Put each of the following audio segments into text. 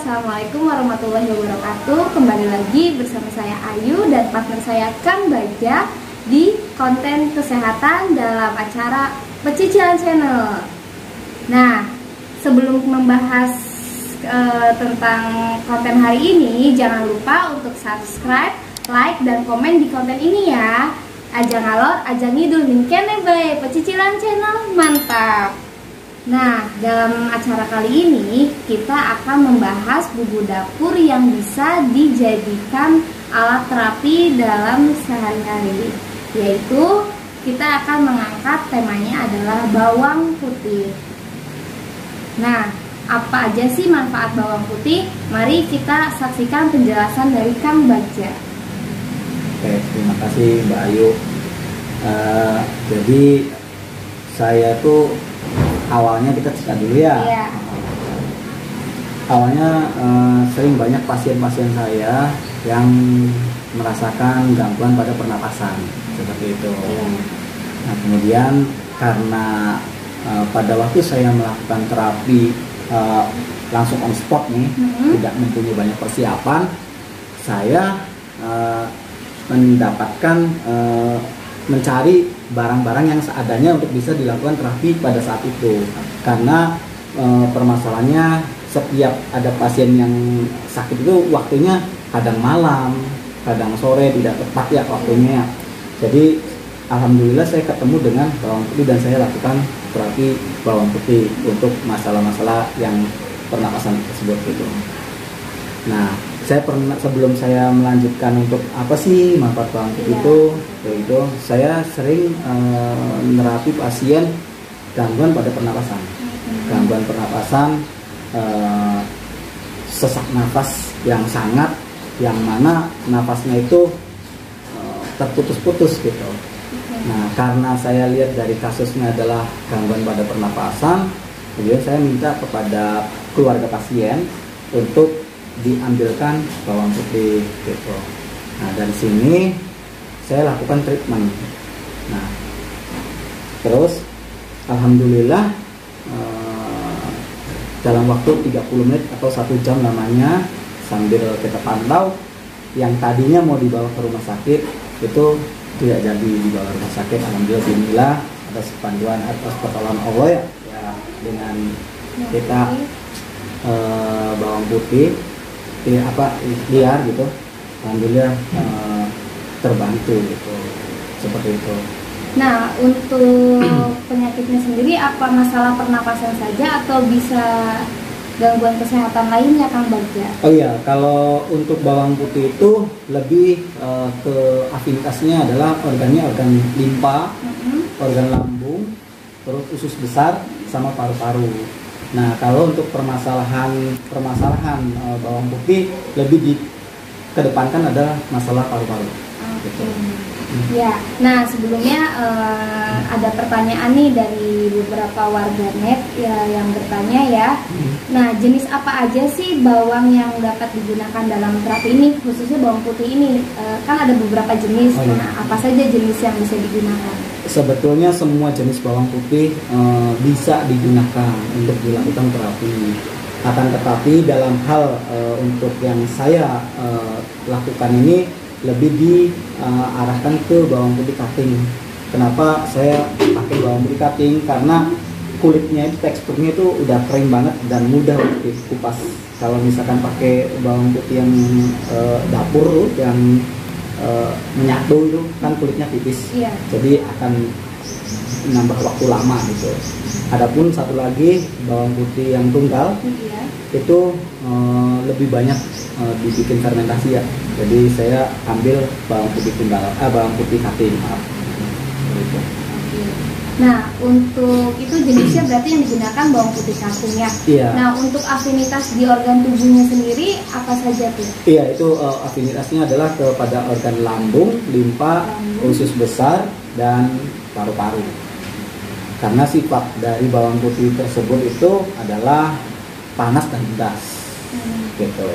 Assalamualaikum warahmatullahi wabarakatuh. Kembali lagi bersama saya Ayu dan partner saya Kang Bagja di konten kesehatan dalam acara Pecicilan Channel. Nah, sebelum membahas tentang konten hari ini, jangan lupa untuk subscribe, like, dan komen di konten ini ya. Aja ngalor, aja ngidul, kene bae Pecicilan Channel, mantap. Nah, dalam acara kali ini kita akan membahas bumbu dapur yang bisa dijadikan alat terapi dalam sehari-hari. Yaitu kita akan mengangkat temanya adalah bawang putih. Nah, apa aja sih manfaat bawang putih? Mari kita saksikan penjelasan dari Kang Bagja. Oke, terima kasih Mbak Ayu. Jadi saya tuh awalnya kita cerita dulu ya. Iya. Awalnya sering banyak pasien-pasien saya yang merasakan gangguan pada pernapasan seperti itu. Iya. Nah, kemudian karena pada waktu saya melakukan terapi langsung on spot nih, tidak mempunyai banyak persiapan, saya mendapatkan mencari barang-barang yang seadanya untuk bisa dilakukan terapi pada saat itu. Karena permasalahannya setiap ada pasien yang sakit itu waktunya kadang malam, kadang sore, tidak tepat ya waktunya. Jadi alhamdulillah saya ketemu dengan bawang putih dan saya lakukan terapi bawang putih untuk masalah-masalah yang pernapasan tersebut gitu. Nah, saya pernah, sebelum saya melanjutkan untuk apa sih manfaat bawang putih itu saya sering menerapi pasien gangguan pada pernapasan, gangguan pernapasan, sesak nafas yang sangat, yang mana nafasnya itu terputus-putus gitu. Nah, karena saya lihat dari kasusnya adalah gangguan pada pernapasan, kemudian saya minta kepada keluarga pasien untuk diambilkan bawang putih gitu. Nah, dari sini saya lakukan treatment. Nah, terus alhamdulillah dalam waktu 30 menit atau 1 jam lamanya sambil kita pantau, yang tadinya mau dibawa ke rumah sakit itu tidak jadi dibawa ke rumah sakit. Alhamdulillah atas panduan, atas pertolongan Allah ya dengan kita bawang putih liar gitu, alhamdulillah terbantu gitu, seperti itu. Nah, untuk penyakitnya sendiri apa masalah pernapasan saja atau bisa gangguan kesehatan lainnya, Kang Bagja? Oh iya, kalau untuk bawang putih itu lebih ke afinitasnya adalah organnya organ limpa, organ lambung, terus usus besar sama paru-paru. Nah, kalau untuk permasalahan bawang putih lebih dikedepankan adalah masalah paru-paru. Gitu. Ya, nah sebelumnya ada pertanyaan nih dari beberapa warganet ya, yang bertanya ya. Nah, jenis apa aja sih bawang yang dapat digunakan dalam terapi ini, khususnya bawang putih ini? Kan ada beberapa jenis. Nah, apa saja jenis yang bisa digunakan? Sebetulnya semua jenis bawang putih bisa digunakan untuk dilakukan terapi. Akan tetapi dalam hal untuk yang saya lakukan ini lebih diarahkan ke bawang putih cutting. Kenapa saya pakai bawang putih cutting? Karena kulitnya itu, teksturnya itu udah kering banget dan mudah untuk dikupas. Kalau misalkan pakai bawang putih yang dapur yang menyatu itu kan kulitnya tipis, jadi akan menambah waktu lama gitu. Adapun satu lagi bawang putih yang tunggal itu lebih banyak dibikin fermentasi ya. Jadi saya ambil bawang putih tunggal, bawang putih cutting. Gitu. Nah, untuk itu jenisnya berarti yang digunakan bawang putih cutting ya. Iya. Nah, untuk afinitas di organ tubuhnya sendiri apa saja tuh? Iya, itu afinitasnya adalah kepada organ lambung, limpa, usus besar, dan paru-paru. Karena sifat dari bawang putih tersebut itu adalah panas dan pedas, gitu.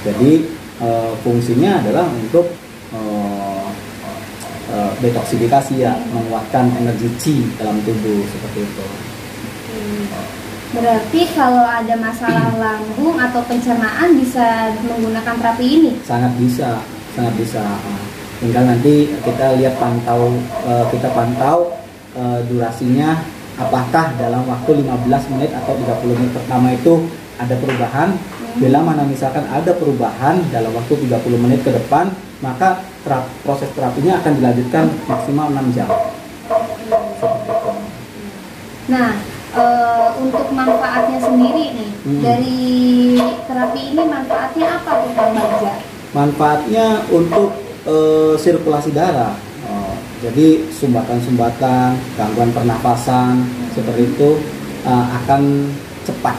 Jadi fungsinya adalah untuk detoksifikasi ya, menguatkan energi Qi dalam tubuh seperti itu. Berarti kalau ada masalah lambung atau pencernaan bisa menggunakan terapi ini? Sangat bisa, sangat bisa. Tinggal nanti kita lihat kita pantau durasinya, apakah dalam waktu 15 menit atau 30 menit pertama itu ada perubahan. Bila mana misalkan ada perubahan dalam waktu 30 menit ke depan, maka proses terapinya akan dilanjutkan maksimal 6 jam. Nah, untuk manfaatnya sendiri nih, dari terapi ini manfaatnya apa tuh Kang Bagja? Manfaatnya untuk sirkulasi darah. Jadi sumbatan-sumbatan, gangguan pernapasan seperti itu akan cepat,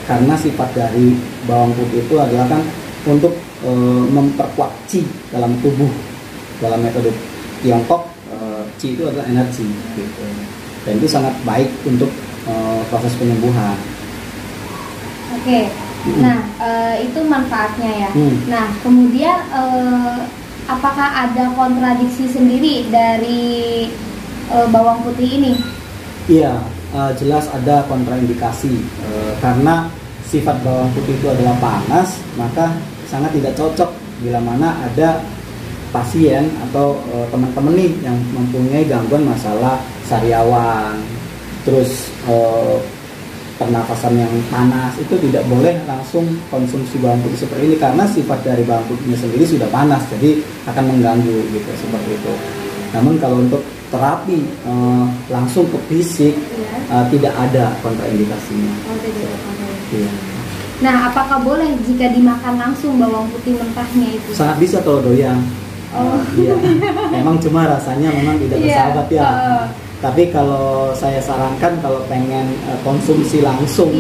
karena sifat dari bawang putih itu adalah kan untuk memperkuat qi dalam tubuh. Dalam metode Tiongkok, qi itu adalah energi gitu. Dan itu sangat baik untuk proses penyembuhan. Oke, nah itu manfaatnya ya. Nah kemudian apakah ada kontradiksi sendiri dari bawang putih ini? Iya, jelas ada kontraindikasi, karena sifat bawang putih itu adalah panas, maka sangat tidak cocok bila mana ada pasien atau teman-teman nih yang mempunyai gangguan masalah sariawan, terus pernafasan yang panas, itu tidak boleh langsung konsumsi bawang putih seperti ini, karena sifat dari bawang putihnya sendiri sudah panas, jadi akan mengganggu gitu, seperti itu. Namun kalau untuk terapi langsung ke fisik, tidak ada kontraindikasinya. Iya. Nah, apakah boleh jika dimakan langsung bawang putih mentahnya itu? Sangat bisa kalau doyan. Iya. Memang cuma rasanya memang tidak bersahabat ya. Tapi kalau saya sarankan kalau pengen konsumsi langsung,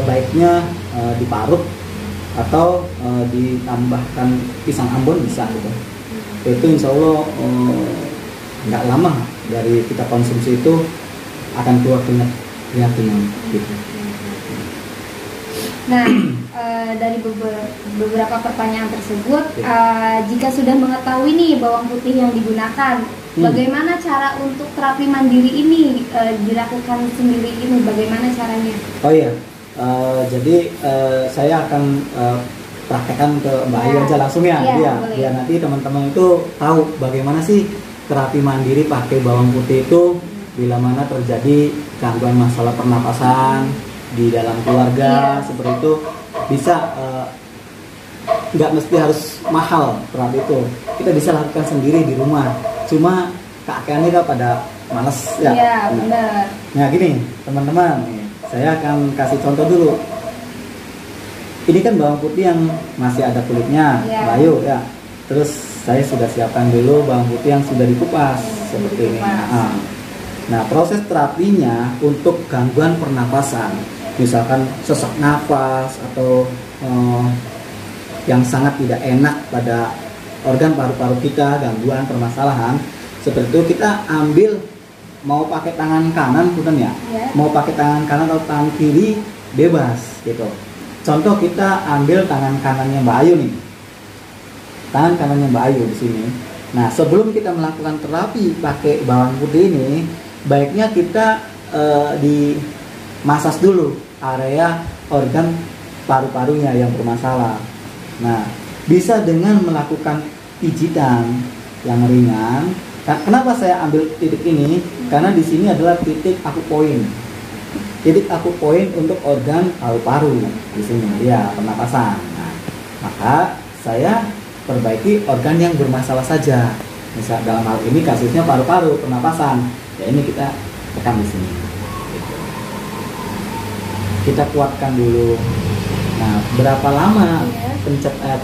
baiknya diparut atau ditambahkan pisang Ambon bisa gitu. Itu insya Allah nggak lama dari kita konsumsi itu akan keluar kenyang gitu. Nah, dari beberapa pertanyaan tersebut, jika sudah mengetahui nih bawang putih yang digunakan, bagaimana cara untuk terapi mandiri ini dilakukan sendiri ini? Bagaimana caranya? Oh iya, jadi saya akan praktekkan ke Mbak Ayu aja langsung ya, biar nanti teman-teman itu tahu bagaimana sih terapi mandiri pakai bawang putih itu bila mana terjadi gangguan masalah pernapasan di dalam keluarga, seperti itu bisa. Nggak mesti harus mahal terapi itu, kita bisa lakukan sendiri di rumah. Cuma kakeknya kan pada males ya. Iya, benar. Nah gini teman-teman, saya akan kasih contoh dulu. Ini kan bawang putih yang masih ada kulitnya, Bayu ya. Terus saya sudah siapkan dulu bawang putih yang sudah dikupas seperti ini. Nah, proses terapinya untuk gangguan pernapasan, misalkan sesak nafas atau yang sangat tidak enak pada organ paru-paru kita, gangguan permasalahan seperti itu, kita ambil mau pakai tangan kanan bukan ya? Mau pakai tangan kanan atau tangan kiri bebas gitu. Contoh kita ambil tangan kanannya Mbak Ayu nih. Tangan kanannya Mbak Ayu di sini. Nah, sebelum kita melakukan terapi pakai bawang putih ini, baiknya kita dimasas dulu area organ paru-parunya yang bermasalah. Nah, bisa dengan melakukan pijitan yang ringan. Kenapa saya ambil titik ini? Karena di sini adalah titik akupoin. Titik akupoin untuk organ paru-paru di sini, ya pernapasan. Nah, maka saya perbaiki organ yang bermasalah saja. Misal dalam hal ini kasusnya paru-paru, pernapasan. Ya ini kita tekan di sini. Kita kuatkan dulu. Nah, berapa lama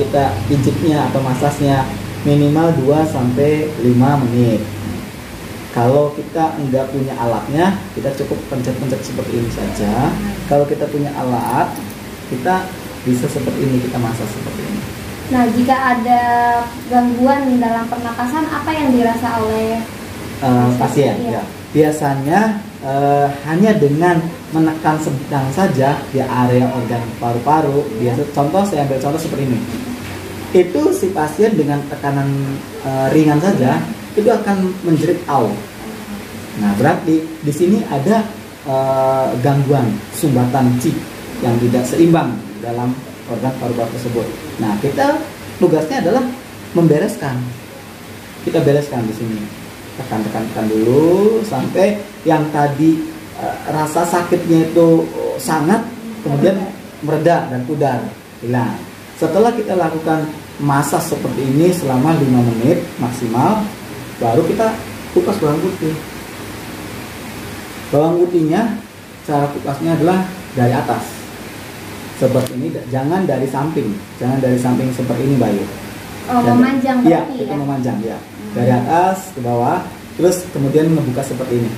kita pijitnya atau masasnya? Minimal 2-5 menit. Kalau kita enggak punya alatnya, kita cukup pencet-pencet seperti ini saja. Kalau kita punya alat, kita bisa seperti ini, kita masak seperti ini. Nah, jika ada gangguan dalam pernapasan, apa yang dirasa oleh pasien? Ya. Biasanya hanya dengan menekan sedang saja di area organ paru-paru. Biasa, contoh saya ambil contoh seperti ini. Itu si pasien dengan tekanan ringan saja itu akan menjerit au. Nah, berarti di sini ada gangguan sumbatan C yang tidak seimbang dalam organ paru-paru tersebut. Nah, kita tugasnya adalah membereskan. Kita bereskan di sini. Tekan dulu sampai yang tadi rasa sakitnya itu sangat, kemudian mereda dan pudar, hilang. Setelah kita lakukan massage seperti ini selama 5 menit maksimal, baru kita kupas bawang putih. Bawang putihnya cara kupasnya adalah dari atas seperti ini, jangan dari samping seperti ini, Bayu. Memanjang ya, berarti kita ya? memanjang ya, dari atas ke bawah, terus kemudian membuka seperti ini.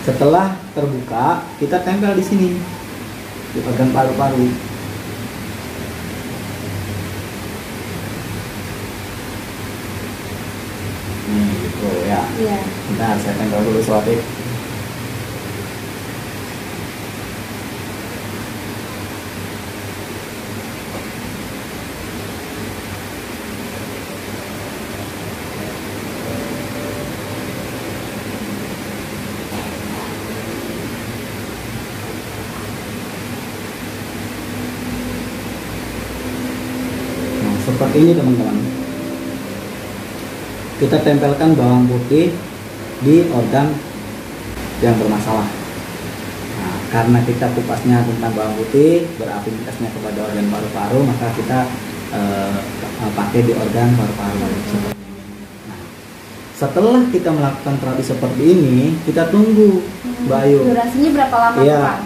Setelah terbuka, kita tempel di sini di organ paru-paru. Gitu ya. Iya. Bentar, saya tempel dulu selotip. Nah, seperti ini teman-teman. Kita tempelkan bawang putih di organ yang bermasalah. Nah, karena kita kupasnya tentang bawang putih, berafinitasnya kepada organ paru-paru, maka kita pakai di organ paru-paru. Nah, setelah kita melakukan terapi seperti ini, kita tunggu, Mbak Ayu. Durasinya berapa lama? Iya, Pak?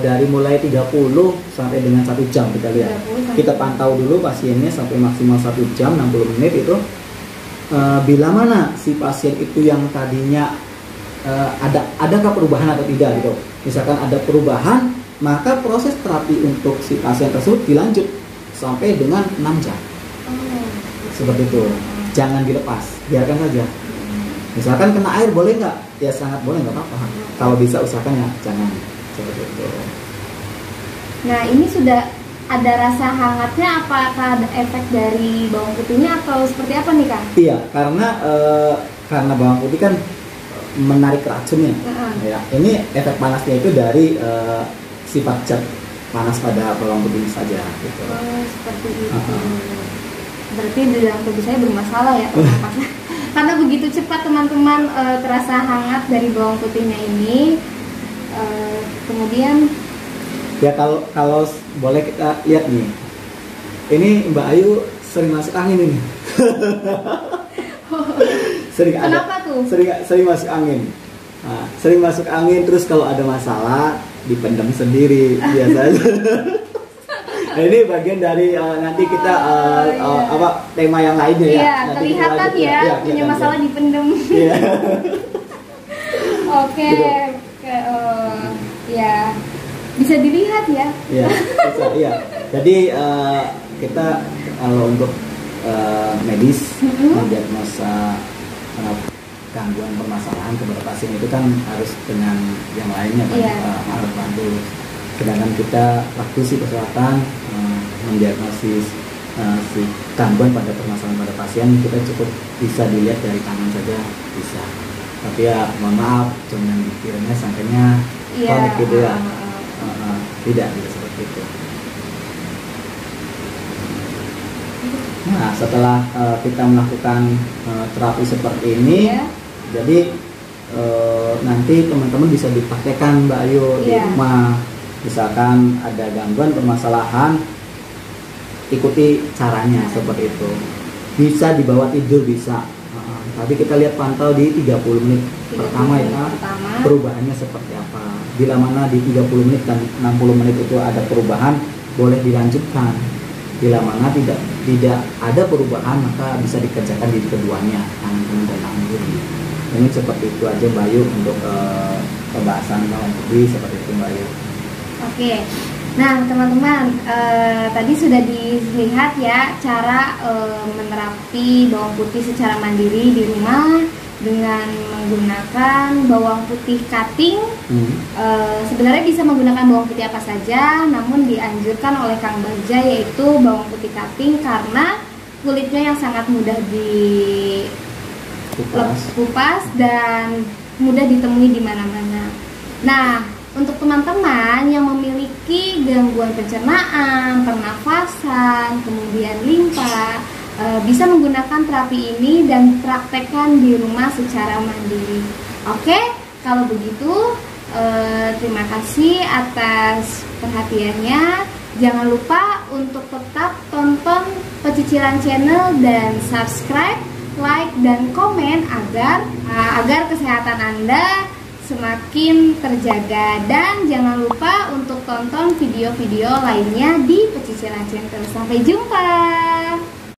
dari mulai 30 sampai dengan 1 jam kita lihat. Kita pantau dulu pasiennya sampai maksimal 1 jam 60 menit itu. Bila mana si pasien itu yang tadinya adakah perubahan atau tidak gitu. Misalkan ada perubahan, maka proses terapi untuk si pasien tersebut dilanjut sampai dengan 6 jam. Seperti itu. Jangan dilepas, biarkan saja. Misalkan kena air boleh nggak? Ya sangat boleh, nggak apa-apa. Kalau bisa usahakan ya jangan. Seperti itu. Nah, ini sudah ada rasa hangatnya, apakah ada efek dari bawang putihnya atau seperti apa nih, Kang? Iya, karena bawang putih kan menarik racunnya. Ya, ini efek panasnya itu dari sifat zat panas pada bawang putih saja. Gitu. Oh, seperti itu. Berarti di dalam tubuh saya bermasalah ya, teman-teman. Karena begitu cepat teman-teman terasa hangat dari bawang putihnya ini. Kemudian ya kalau boleh kita lihat nih, ini Mbak Ayu sering masuk angin ini. Kenapa tuh? Sering masuk angin. Nah, sering masuk angin, terus kalau ada masalah dipendam sendiri biasanya. Nah, ini bagian dari nanti kita tema yang lainnya ya. Iya, nanti kelihatan ya, punya masalah ya. Dipendam. Iya. Oke, ya. Bisa dilihat ya. Iya, bisa, iya. Jadi kita kalau untuk medis mendiagnosa gangguan permasalahan kepada pasien itu kan harus dengan yang lainnya kan, harus bantu. Sedangkan kita praktisi kesehatan mendiagnosis si gangguan pada permasalahan pada pasien, kita cukup bisa dilihat dari tangan saja bisa. Tapi ya mohon maaf, jangan dikiranya sangkanya kronik gitu ya. Tidak seperti itu. Nah, setelah kita melakukan terapi seperti ini, jadi nanti teman-teman bisa dipraktekkan, Mbak Ayu, di rumah. Misalkan ada gangguan permasalahan, ikuti caranya seperti itu. Bisa dibawa tidur bisa. Tapi kita lihat pantau di 30 menit pertama ya, perubahannya seperti apa. Bila mana di 30 menit dan 60 menit itu ada perubahan, boleh dilanjutkan. Bila mana tidak ada perubahan, maka bisa dikerjakan di keduanya, tangan kanan dan tangan kiri. Ini seperti itu aja, Mbak Ayu, untuk pembahasan bawang putih seperti itu, Mbak Ayu. Oke. Nah, teman-teman, tadi sudah dilihat ya cara menerapi bawang putih secara mandiri di rumah dengan menggunakan bawang putih cutting. Sebenarnya bisa menggunakan bawang putih apa saja, namun dianjurkan oleh Kang Bagja yaitu bawang putih cutting karena kulitnya yang sangat mudah dikupas dan mudah ditemui di mana-mana. Nah, untuk teman-teman yang memiliki gangguan pencernaan, pernafasan, kemudian limpa, bisa menggunakan terapi ini dan praktekkan di rumah secara mandiri. Oke, kalau begitu terima kasih atas perhatiannya. Jangan lupa untuk tetap tonton Pecicilan Channel dan subscribe, like, dan komen agar kesehatan Anda semakin terjaga. Dan jangan lupa untuk tonton video-video lainnya di Pecicilan Channel. Sampai jumpa.